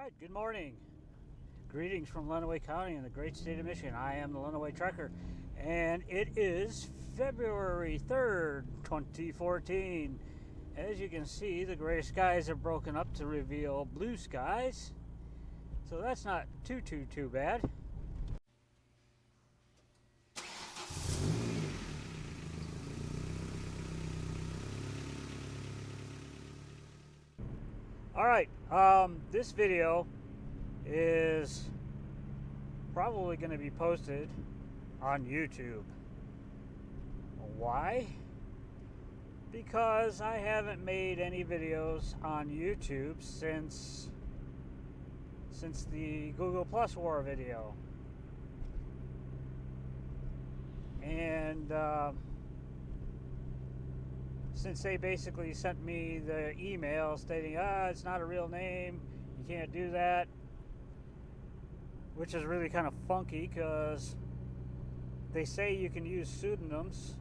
right, good morning. Greetings from Lenawee County in the great state of Michigan. I am the Lenawee Trucker, and it is February 3rd, 2014. As you can see, the gray skies have broken up to reveal blue skies, so that's not too bad. All right, this video is probably going to be posted on YouTube. Why? Because I haven't made any videos on YouTube since the Google Plus War video. And since they basically sent me the email stating, it's not a real name, you can't do that, which is really kind of funky because they say you can use pseudonyms,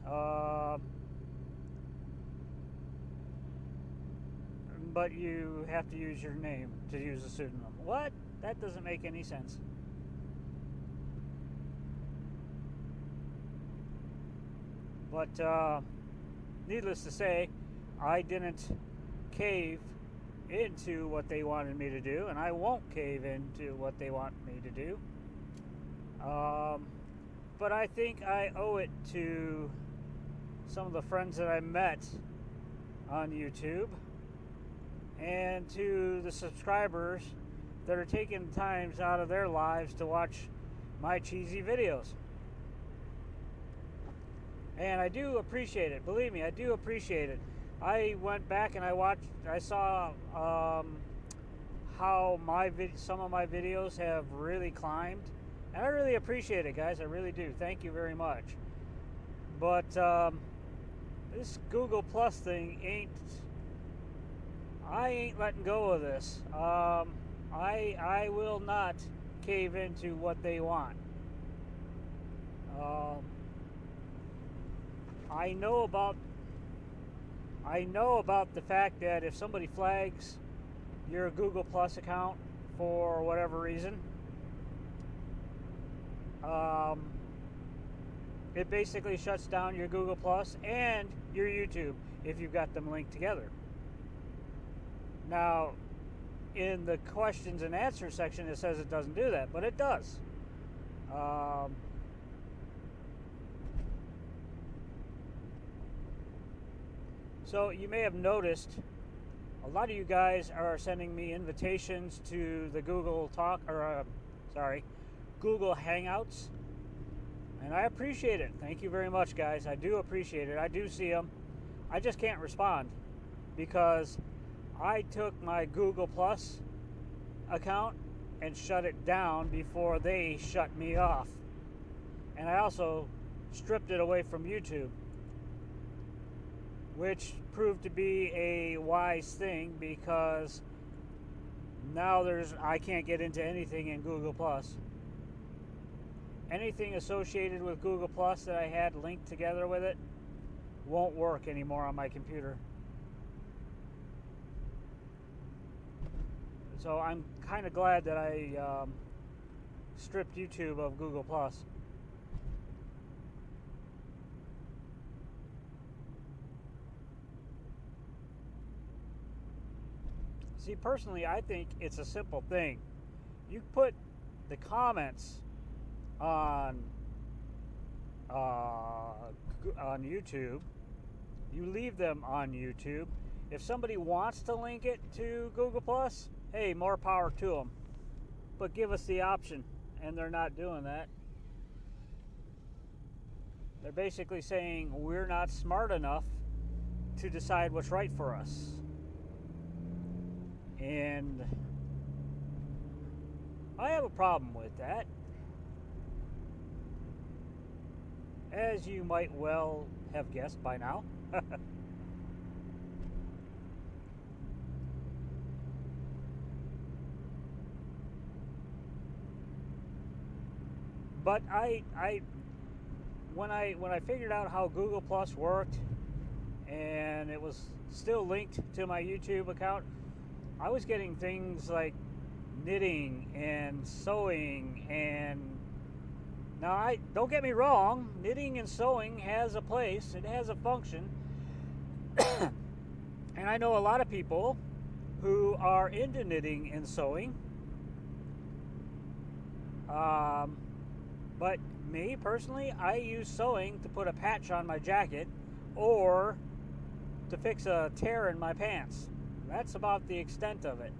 but you have to use your name to use a pseudonym. What? That doesn't make any sense. But needless to say, I didn't cave into what they wanted me to do, and I won't cave into what they want me to do. But I think I owe it to some of the friends that I met on YouTube and to the subscribers that are taking times out of their lives to watch my cheesy videos. And I do appreciate it. Believe me, I do appreciate it. I went back and I saw how some of my videos have really climbed. And I really appreciate it, guys. I really do. Thank you very much. But this Google Plus thing I ain't letting go of this. I will not cave into what they want. I know about the fact that if somebody flags your Google Plus account for whatever reason, it basically shuts down your Google Plus and your YouTube if you've got them linked together. Now, in the questions and answers section, it says it doesn't do that, but it does. So you may have noticed a lot of you guys are sending me invitations to the Google Google Hangouts, and I appreciate it. Thank you very much, guys. I do appreciate it. I do see them. I just can't respond because I took my Google Plus account and shut it down before they shut me off, and I also stripped it away from YouTube, which proved to be a wise thing because now I can't get into anything in Google Plus. Anything associated with Google Plus that I had linked together with it won't work anymore on my computer. So I'm kind of glad that I stripped YouTube of Google Plus. See, personally, I think it's a simple thing. You put the comments on YouTube. You leave them on YouTube. If somebody wants to link it to Google Plus, hey, more power to them. But give us the option, and they're not doing that. They're basically saying we're not smart enough to decide what's right for us. And I have a problem with that. As you might well have guessed by now. But when I figured out how Google Plus worked and it was still linked to my YouTube account, I was getting things like knitting and sewing. And now, don't get me wrong, knitting and sewing has a place, it has a function. And I know a lot of people who are into knitting and sewing. But me personally, I use sewing to put a patch on my jacket or to fix a tear in my pants. That's about the extent of it.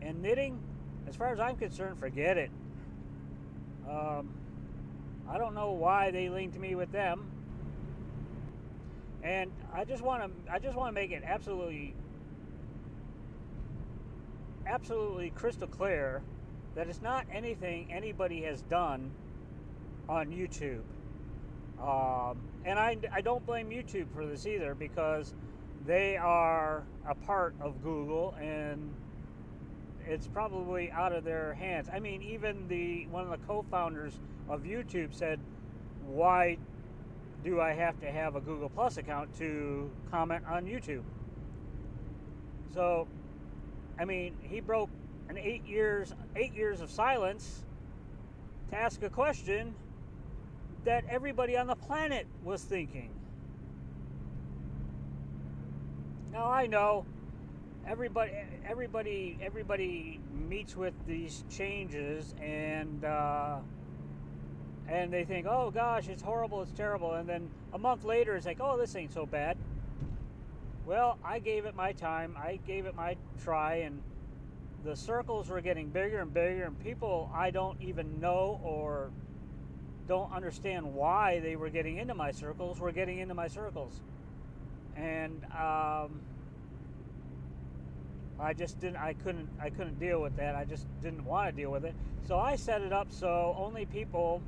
And knitting, as far as I'm concerned, forget it. I don't know why they linked me with them. And I just want to make it absolutely crystal clear that it's not anything anybody has done on YouTube. And I don't blame YouTube for this either, because they are a part of Google and it's probably out of their hands. I mean, even one of the co-founders of YouTube said, why do I have to have a Google Plus account to comment on YouTube? So, I mean, he broke an 8 years of silence to ask a question that everybody on the planet was thinking. Now, I know everybody meets with these changes and they think, oh gosh, it's horrible, it's terrible, and then a month later it's like, oh, this ain't so bad. Well, I gave it my time, I gave it my try, and the circles were getting bigger and bigger, and people I don't even know or don't understand why they were getting into my circles were getting into my circles. And I couldn't deal with that. I just didn't want to deal with it. So I set it up so only people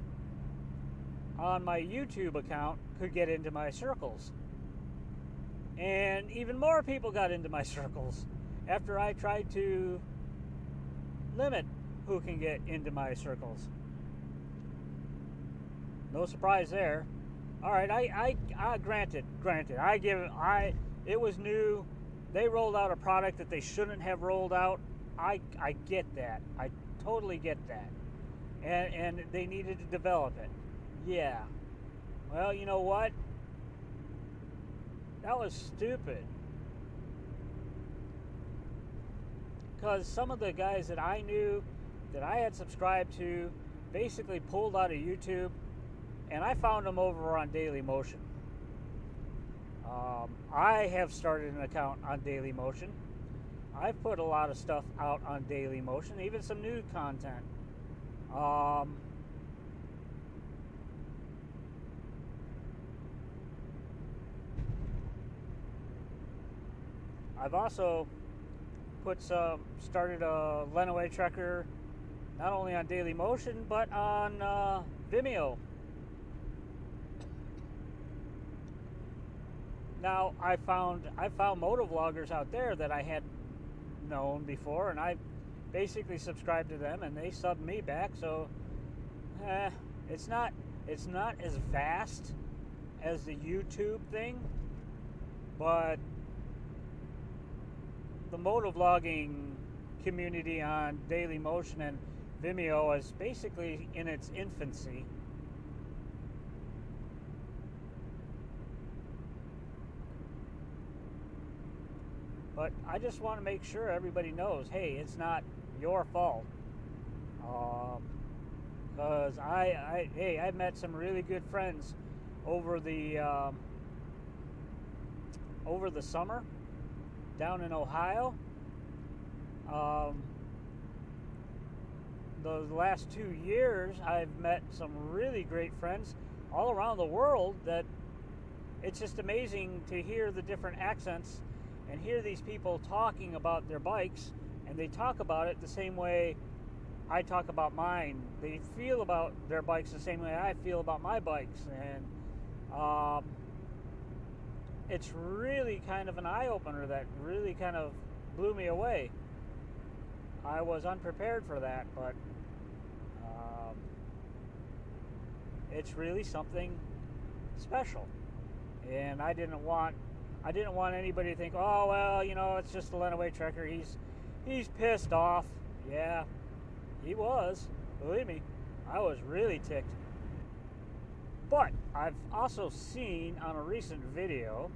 on my YouTube account could get into my circles. And even more people got into my circles after I tried to limit who can get into my circles. No surprise there. All right, I granted. It was new. They rolled out a product that they shouldn't have rolled out. I get that. I totally get that. And they needed to develop it. Yeah. Well, you know what? That was stupid. Because some of the guys that I knew, that I had subscribed to, basically pulled out of YouTube, and I found them over on Dailymotion. I have started an account on Dailymotion. I've put a lot of stuff out on Dailymotion, even some new content. I've also started a Lenaway Trekker, not only on Dailymotion, but on Vimeo. Now, I found motovloggers out there that I had known before, and I basically subscribed to them, and they subbed me back. So, it's not as vast as the YouTube thing, but the motovlogging community on Dailymotion and Vimeo is basically in its infancy. But I just want to make sure everybody knows, hey, it's not your fault. Because I met some really good friends over the summer down in Ohio. The last 2 years, I've met some really great friends all around the world that it's just amazing to hear the different accents and hear these people talking about their bikes, and they talk about it the same way I talk about mine. They feel about their bikes the same way I feel about my bikes, and it's really kind of an eye-opener that really kind of blew me away. I was unprepared for that, but it's really something special, and I didn't want I didn't want anybody to think, oh well, you know, it's just the Lenawee Trekker. He's pissed off. Yeah, he was. Believe me, I was really ticked. But I've also seen on a recent video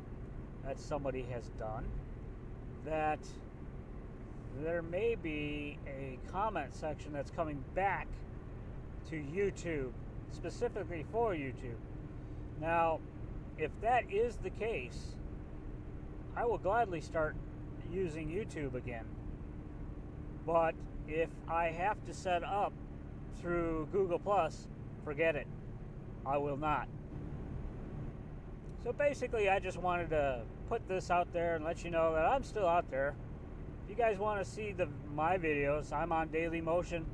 that somebody has done that there may be a comment section that's coming back to YouTube, specifically for YouTube. Now, if that is the case, I will gladly start using YouTube again. But if I have to set up through Google Plus, forget it. I will not. So basically, I just wanted to put this out there and let you know that I'm still out there. If you guys want to see my videos, I'm on Dailymotion,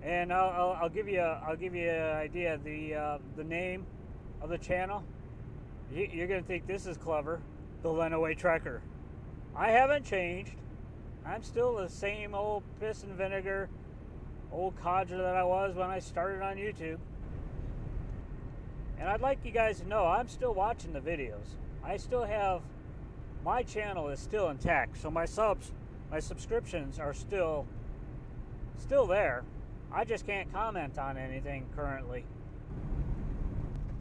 and I'll give you an idea. The name of the channel, you're gonna think this is clever. The Lenawee Trekker. I haven't changed. I'm still the same old piss and vinegar, old codger that I was when I started on YouTube. And I'd like you guys to know I'm still watching the videos. I still have, my channel is still intact, so my subscriptions are still there. I just can't comment on anything currently.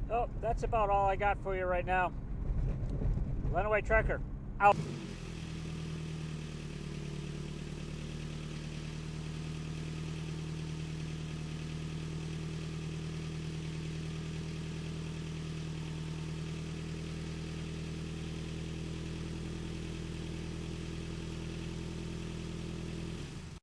Oh, that's about all I got for you right now. Lenawee Trekker, out.